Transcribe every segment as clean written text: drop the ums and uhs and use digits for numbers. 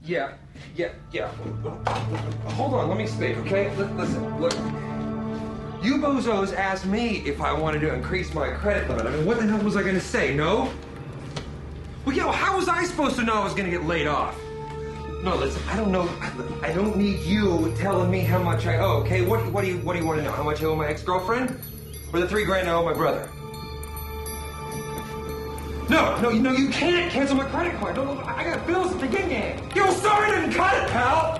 Yeah. Hold on, let me speak, okay? Listen, look. You bozos asked me if I wanted to increase my credit limit. I mean, what the hell was I gonna say, no? Well, yo, how was I supposed to know I was gonna get laid off? No, listen, I don't know. I don't need you telling me how much I owe, okay? What do you want to know? How much I owe my ex-girlfriend? Or the $3 grand I owe my brother? No, you can't cancel my credit card. No, I got bills at the yin-yang. Yo, sorry I didn't cut it, pal.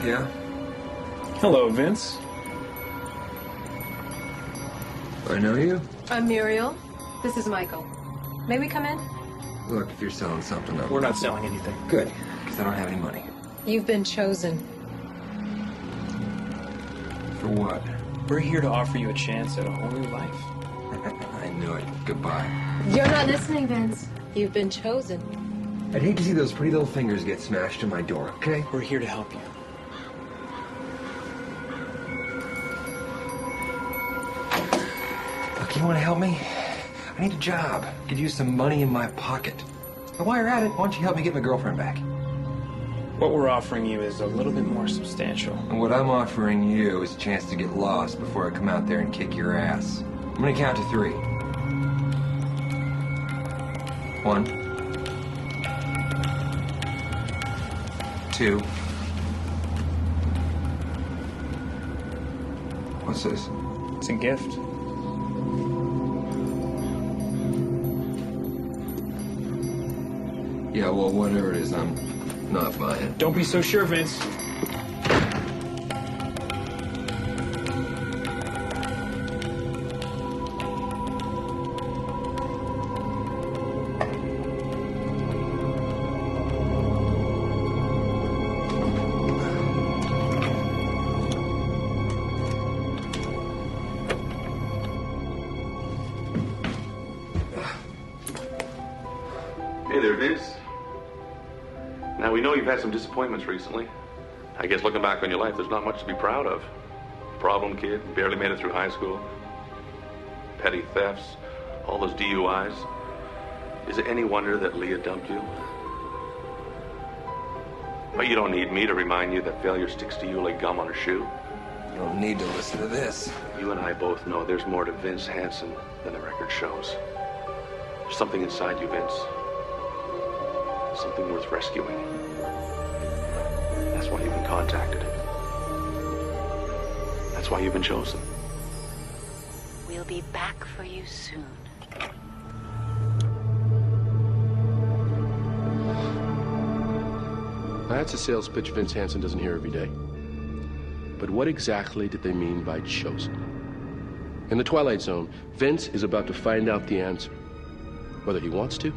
Yeah? Hello, Vince. I know you? I'm Muriel. This is Michael. May we come in? Look, if you're selling something, We're not selling anything. Good, because I don't have any money. You've been chosen. For what? We're here to offer you a chance at a whole new life. I knew it. Goodbye. You're not listening, Vince. You've been chosen. I'd hate to see those pretty little fingers get smashed in my door, okay? We're here to help you. Look, you want to help me? I need a job. Could use some money in my pocket. And while you're at it, why don't you help me get my girlfriend back? What we're offering you is a little bit more substantial. And what I'm offering you is a chance to get lost before I come out there and kick your ass. I'm gonna count to 3. 1, 2. What's this? It's a gift. Yeah, well, whatever it is, I'm not buying. Don't be so sure, Vince. Hey there, Vince. Now, we know you've had some disappointments recently. I guess looking back on your life, there's not much to be proud of. Problem kid, barely made it through high school. Petty thefts, all those DUIs. Is it any wonder that Leah dumped you? But you don't need me to remind you that failure sticks to you like gum on a shoe. You don't need to listen to this. You and I both know there's more to Vince Hansen than the record shows. There's something inside you, Vince. Something worth rescuing. That's why you've been contacted. That's why you've been chosen. We'll be back for you soon. That's a sales pitch Vince Hansen doesn't hear every day. But what exactly did they mean by chosen? In the Twilight Zone, Vince is about to find out the answer, whether he wants to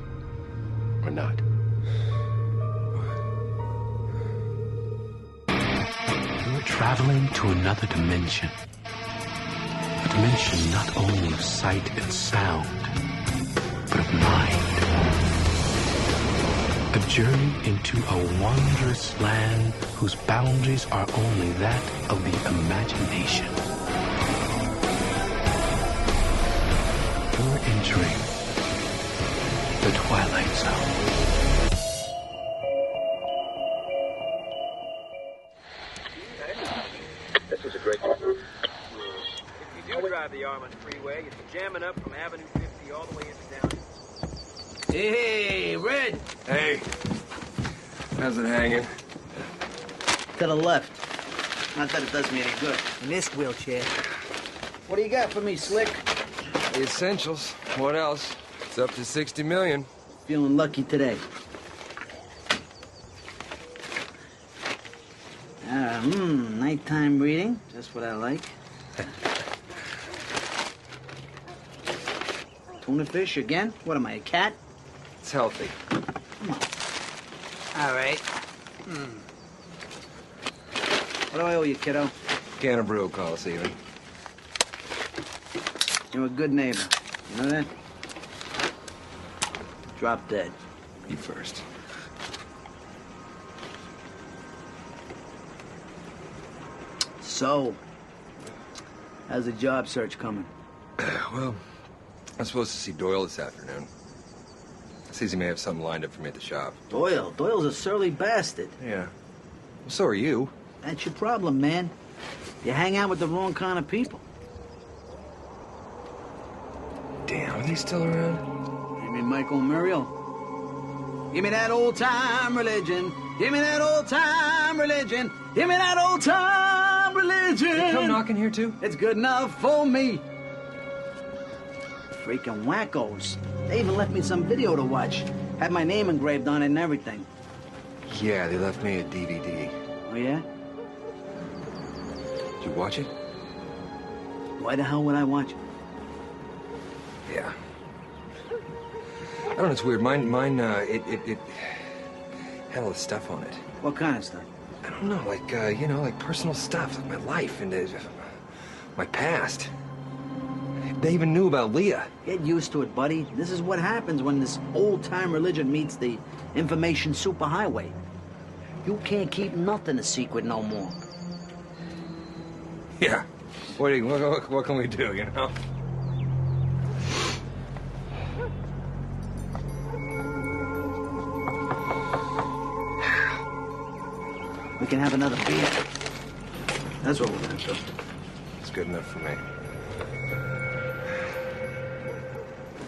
or not. You're traveling to another dimension. A dimension not only of sight and sound, but of mind. A journey into a wondrous land whose boundaries are only that of the imagination. You're entering the Twilight Zone. This was a great one. If you do drive the Armand Freeway, you're jamming up from Avenue 50 all the way into downtown. Hey, Red! Hey. How's it hanging? To the left. Not that it does me any good. In this wheelchair. What do you got for me, Slick? The essentials. What else? It's up to 60 million. Feeling lucky today. Nighttime reading. Just what I like. Tuna fish again? What am I, a cat? It's healthy. Come on. All right. What do I owe you, kiddo? Can of brew call us even. You're a good neighbor. You know that? Drop dead. You first. So, how's the job search coming? Well, I'm supposed to see Doyle this afternoon. Says he may have something lined up for me at the shop. Doyle? Doyle's a surly bastard. Yeah. Well, so are you. That's your problem, man. You hang out with the wrong kind of people. Damn, are they still around? You mean Michael and Muriel? Give me that old-time religion. Give me that old-time religion. Give me that old-time religion. They come knocking here, too? It's good enough for me. Freaking wackos. They even left me some video to watch. Had my name engraved on it and everything. Yeah, they left me a DVD. Oh, yeah? Did you watch it? Why the hell would I watch it? Yeah. I don't know, it's weird. Mine, it had all this stuff on it. What kind of stuff? I don't know, like, you know, like personal stuff, like my life and my past. They even knew about Leah. Get used to it, buddy. This is what happens when this old-time religion meets the information superhighway. You can't keep nothing a secret no more. Yeah. What can we do, you know? We can have another beer. That's what we're gonna do. It's good enough for me.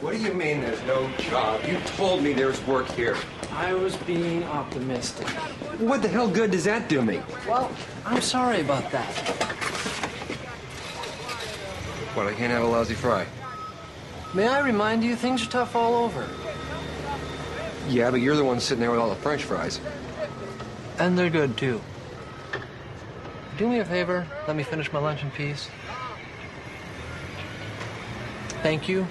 What do you mean there's no job? You told me there's work here. I was being optimistic. What the hell good does that do me? Well, I'm sorry about that. What, I can't have a lousy fry? May I remind you, things are tough all over. Yeah, but you're the one sitting there with all the French fries. And they're good, too. Do me a favor, let me finish my lunch in peace. Thank you.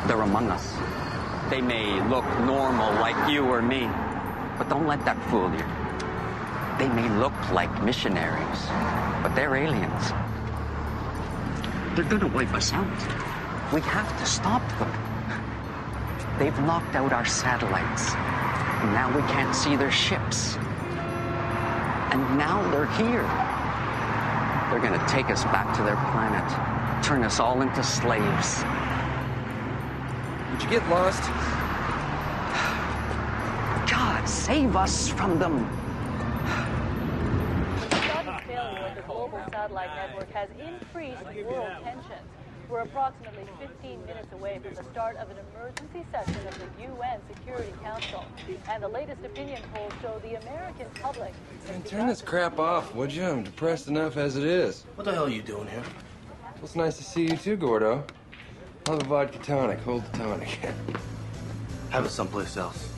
They're among us. They may look normal like you or me, but don't let that fool you. They may look like missionaries, but they're aliens. They're gonna wipe us out. We have to stop them. They've knocked out our satellites, and now we can't see their ships. And now they're here. They're gonna take us back to their planet, turn us all into slaves. Did you get lost? God, save us from them. Sudden failure of the global satellite network has increased world tensions. We're approximately 15 minutes away from the start of an emergency session of the UN Security Council. And the latest opinion polls show the American public... Man, turn this crap off, would you? I'm depressed enough as it is. What the hell are you doing here? Well, it's nice to see you too, Gordo. I'll have a vodka tonic. Hold the tonic. Have it someplace else.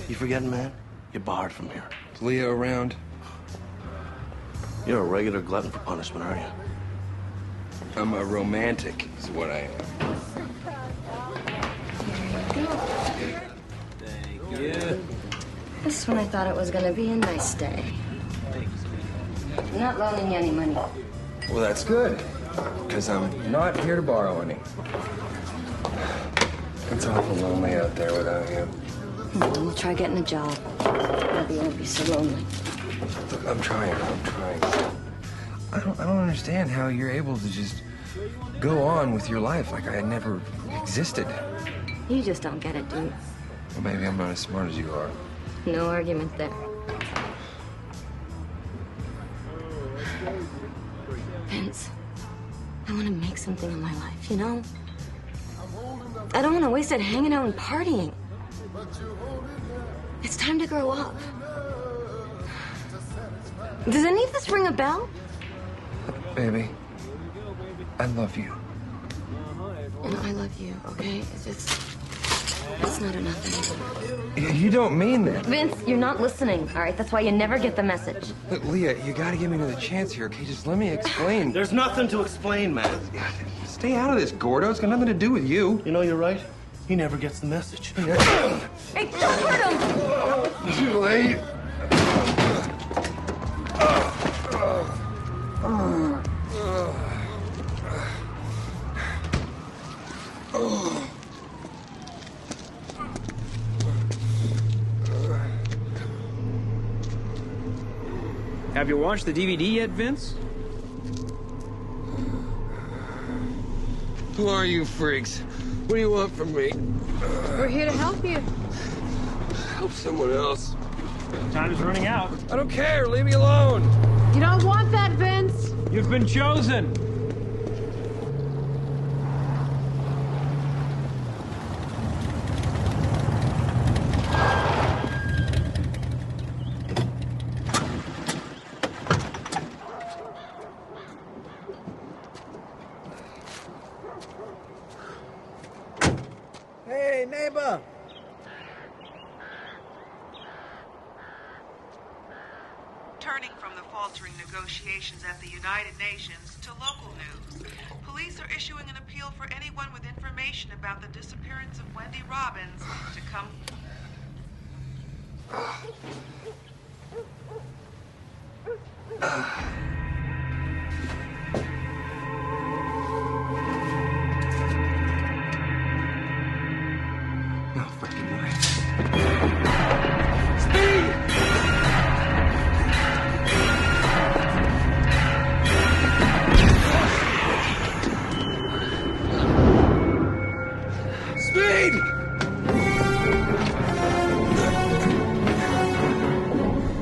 You forgetting, man? You're barred from here. Is Leah around? You're a regular glutton for punishment, aren't you? I'm a romantic, is what I am. Thank you. This one I thought it was gonna be a nice day. I'm not loaning you any money. Well, that's good, because I'm not here to borrow any. It's awful lonely out there without you. We'll try getting a job. Maybe you won't be so lonely. Look, I'm trying. I don't understand how you're able to just go on with your life like I never existed. You just don't get it, dude. Well, maybe I'm not as smart as you are. No argument there. Vince, I want to make something of my life, you know? I don't want to waste it hanging out and partying. It's time to grow up. Does any of this ring a bell? Baby, I love you. And I love you, okay? It's just... It's not enough anymore. You don't mean that. Vince, you're not listening, all right? That's why you never get the message. Look, Leah, you gotta give me another chance here, okay? Just let me explain. There's nothing to explain, man. Stay out of this, Gordo. It's got nothing to do with you. You know, you're right. He never gets the message. Hey, don't hurt him! Too late. Have you watched the DVD yet, Vince? Who are you freaks? What do you want from me? We're here to help you. Help someone else. Time is running out. I don't care. Leave me alone. You don't want that, Vince. You've been chosen. Hey, neighbor. Turning from the faltering negotiations at the United Nations to local news, police are issuing an appeal for anyone with information about the disappearance of Wendy Robbins to come. No freaking way. Speed! Speed!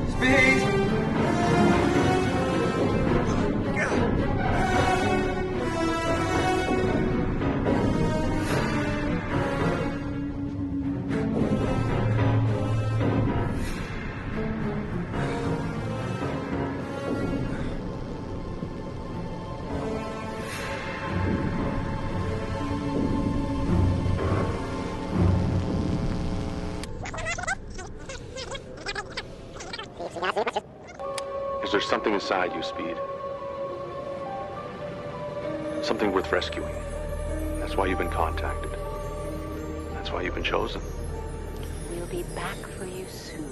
Speed! Is there something inside you, Speed? Something worth rescuing. That's why you've been contacted. That's why you've been chosen. We'll be back for you soon.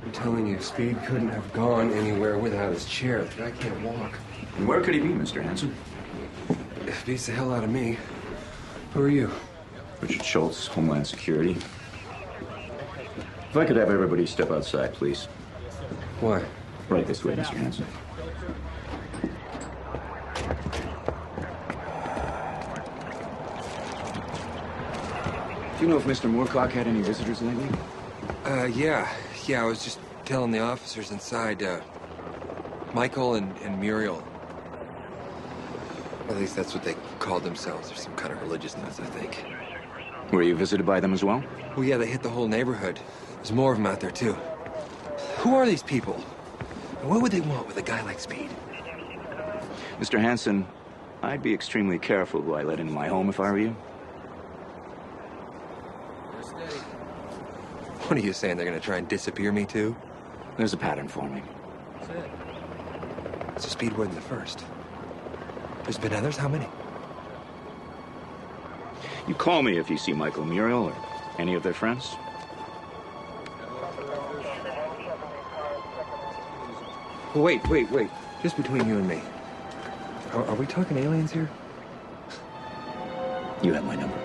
I'm telling you, Speed couldn't have gone anywhere without his chair. The guy can't walk. And where could he be, Mr. Hanson? It beats the hell out of me. Who are you? Richard Schultz, Homeland Security. If I could have everybody step outside, please. Why? Right this way, Mr. Hanson. Do you know if Mr. Moorcock had any visitors lately? Yeah. I was just telling the officers inside, Michael and Muriel. At least that's what they called themselves. They're some kind of religious nuts, I think. Were you visited by them as well? Well, yeah, they hit the whole neighborhood. There's more of them out there, too. Who are these people? And what would they want with a guy like Speed? Mr. Hanson, I'd be extremely careful who I let into my home if I were you. What are you saying? They're gonna try and disappear me, too? There's a pattern forming. So Speed wasn't the first. There's been others? How many? You call me if you see Michael Muriel or any of their friends. Well, wait. Just between you and me. Are we talking aliens here? You have my number.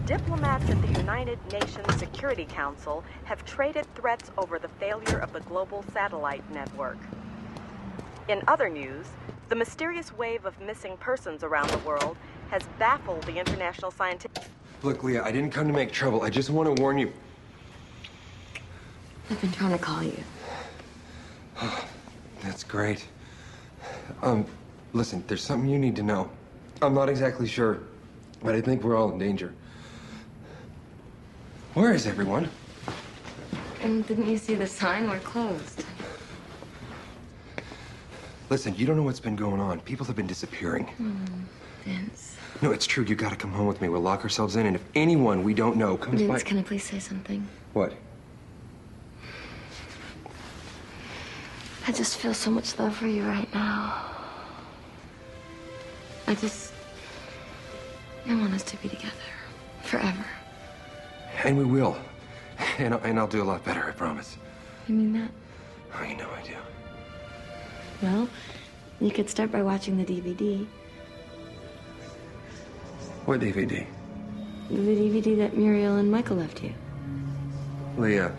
Diplomats at the United Nations Security Council have traded threats over the failure of the global satellite network. In other news, the mysterious wave of missing persons around the world has baffled the international scientific... Look, Leah, I didn't come to make trouble. I just want to warn you. I've been trying to call you. That's great. Listen, there's something you need to know. I'm not exactly sure, but I think we're all in danger. Where is everyone? And didn't you see the sign? We're closed. Listen, you don't know what's been going on. People have been disappearing. Vince. No, it's true. You gotta come home with me. We'll lock ourselves in, and if anyone we don't know comes by... Vince, can I please say something? What? I just feel so much love for you right now. I want us to be together. Forever. And we will. And I'll do a lot better, I promise. You mean that? Oh, you know I do. Well, you could start by watching the DVD. What DVD? The DVD that Muriel and Michael left you. Leah.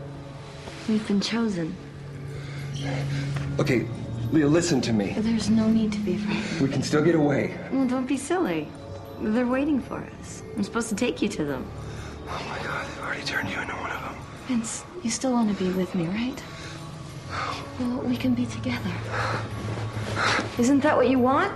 We've been chosen. Okay, Leah, listen to me. There's no need to be frightened. We can still get away. Well, don't be silly. They're waiting for us. I'm supposed to take you to them. Oh my God, they've already turned you into one of them. Vince, you still want to be with me, right? Well, we can be together. Isn't that what you want?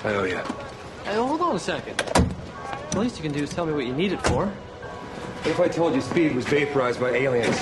I owe you. Hey, hold on a second. The least you can do is tell me what you need it for. What if I told you Speed was vaporized by aliens?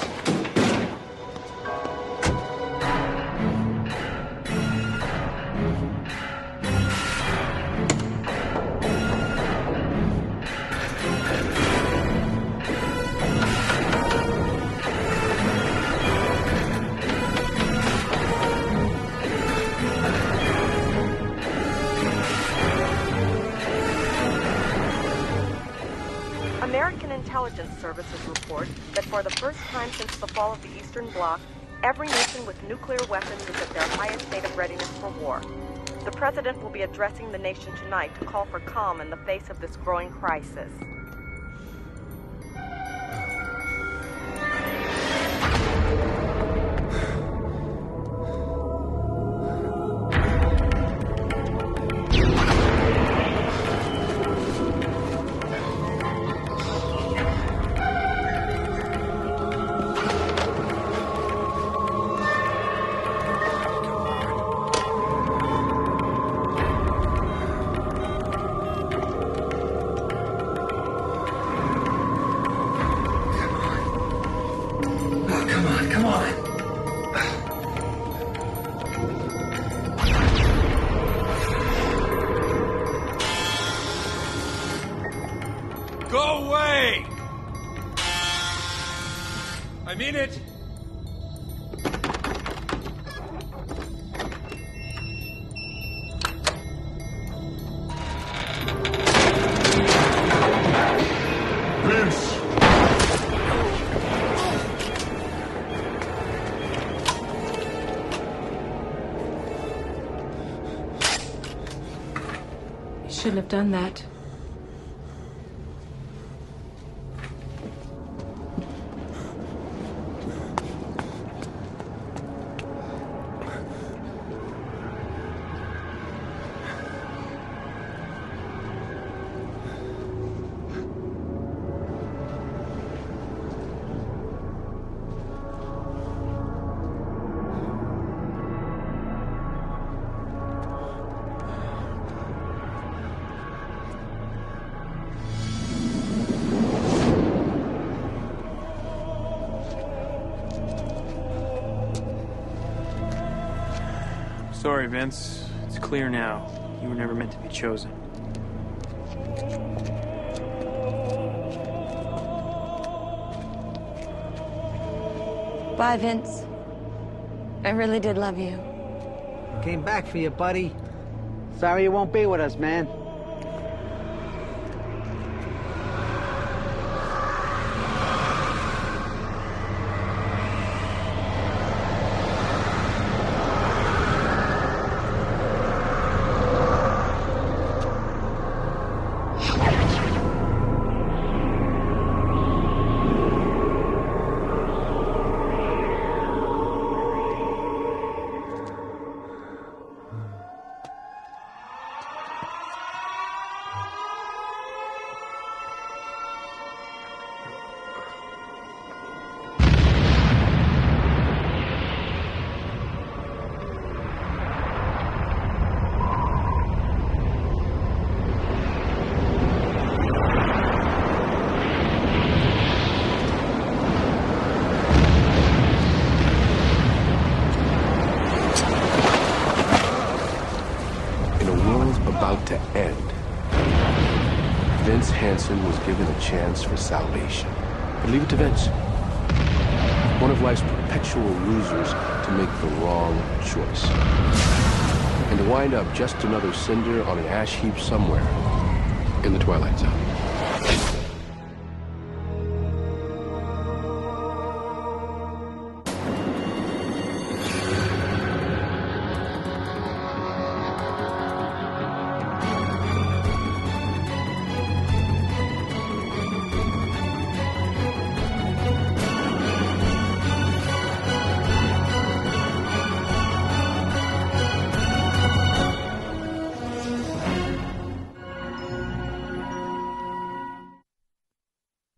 American intelligence services report that for the first time since the fall of the Eastern Bloc, every nation with nuclear weapons is at their highest state of readiness for war. The president will be addressing the nation tonight to call for calm in the face of this growing crisis. Go away! I mean it! Vince! You shouldn't have done that. Sorry, Vince. It's clear now. You were never meant to be chosen. Bye, Vince. I really did love you. Came back for you, buddy. Sorry you won't be with us, man. Vince Hansen was given a chance for salvation. But leave it to Vince, one of life's perpetual losers, to make the wrong choice. And to wind up just another cinder on an ash heap somewhere in the Twilight Zone.